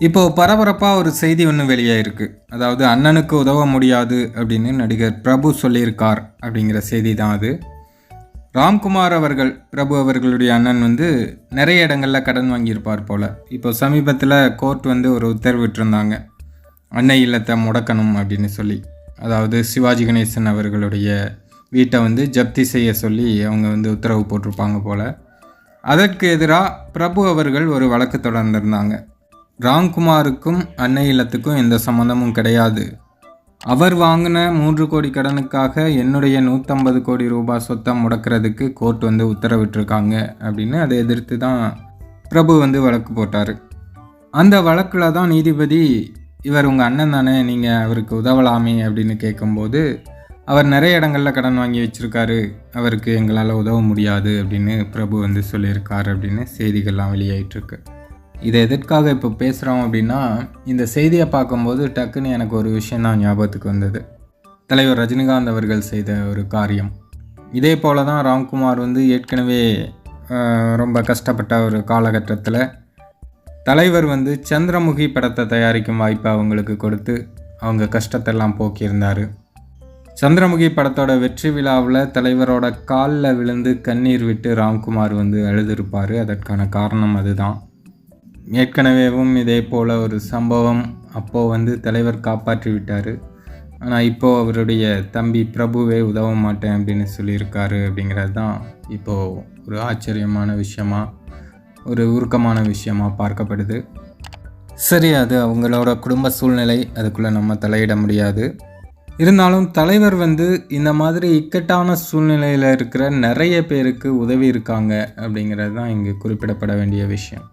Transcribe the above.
இப்போது பரபரப்பாக ஒரு செய்தி ஒன்று வெளியாயிருக்கு. அதாவது அண்ணனுக்கு உதவ முடியாது அப்படின்னு நடிகர் பிரபு சொல்லியிருக்கார் அப்படிங்கிற செய்தி தான் அது. ராம்குமார் அவர்கள், பிரபு அவர்களுடைய அண்ணன் வந்து நிறைய இடங்களில் கடன் வாங்கியிருப்பார் போல். இப்போ சமீபத்தில் கோர்ட் வந்து ஒரு உத்தரவு விட்டிருந்தாங்க, அன்னை இல்லத்தை முடக்கணும் அப்படின்னு சொல்லி. அதாவது சிவாஜி கணேசன் அவர்களுடைய வீட்டை வந்து ஜப்தி செய்ய சொல்லி அவங்க வந்து உத்தரவு போட்டிருப்பாங்க போல். அதற்கு எதிராக பிரபு அவர்கள் ஒரு வழக்கு தொடர்ந்திருந்தாங்க. ராம்குமாருக்கும் அன்னை இல்லத்துக்கும் எந்த சம்மந்தமும் கிடையாது, அவர் வாங்கின 3 கோடி கடனுக்காக என்னுடைய 150 கோடி ரூபாய் சொத்தை முடக்கிறதுக்கு கோர்ட் வந்து உத்தரவிட்டிருக்காங்க அப்படின்னு அதை எதிர்த்து தான் பிரபு வந்து வழக்கு போட்டார். அந்த வழக்கில் தான் நீதிபதி, இவர் உங்கள் அண்ணன் தானே, நீங்கள் அவருக்கு உதவலாமே அப்படின்னு கேட்கும்போது, அவர் நிறைய இடங்களில் கடன் வாங்கி வச்சுருக்காரு, அவருக்கு எங்களால் உதவ முடியாது அப்படின்னு பிரபு வந்து சொல்லியிருக்கார் அப்படின்னு செய்திகள்லாம் வெளியாயிட்டிருக்கு. இதை எதற்காக இப்போ பேசுகிறோம் அப்படின்னா, இந்த செய்தியை பார்க்கும்போது டக்குன்னு எனக்கு ஒரு விஷயம் தான் ஞாபகத்துக்கு வந்தது. தலைவர் ரஜினிகாந்த் அவர்கள் செய்த ஒரு காரியம். இதே போல் தான் ராம்குமார் வந்து ஏற்கனவே ரொம்ப கஷ்டப்பட்ட ஒரு காலகட்டத்தில் தலைவர் வந்து சந்திரமுகி படத்தை தயாரிக்கும் வாய்ப்பை அவங்களுக்கு கொடுத்து அவங்க கஷ்டத்தெல்லாம் போக்கியிருந்தார். சந்திரமுகி படத்தோட வெற்றி விழாவில் தலைவரோட காலில் விழுந்து கண்ணீர் விட்டு ராம்குமார் வந்து எழுதியிருப்பார். அதற்கான காரணம் அதுதான். ஏற்கனவேவும் இதே போல் ஒரு சம்பவம் அப்போது வந்து தலைவர் காப்பாற்றி விட்டார். ஆனால் இப்போது அவருடைய தம்பி பிரபுவே உதவ மாட்டேன் அப்படின்னு சொல்லியிருக்காரு. அப்படிங்கிறது தான் இப்போது ஒரு ஆச்சரியமான விஷயமா, ஒரு உருக்கமான விஷயமாக பார்க்கப்படுது. சரி, அது அவங்களோட குடும்ப சூழ்நிலை, அதுக்குள்ளே நம்ம தலையிட முடியாது. இருந்தாலும் தலைவர் வந்து இந்த மாதிரி இக்கட்டான சூழ்நிலையில் இருக்கிற நிறைய பேருக்கு உதவி இருக்காங்க அப்படிங்கிறது தான் இங்கே குறிப்பிடப்பட வேண்டிய விஷயம்.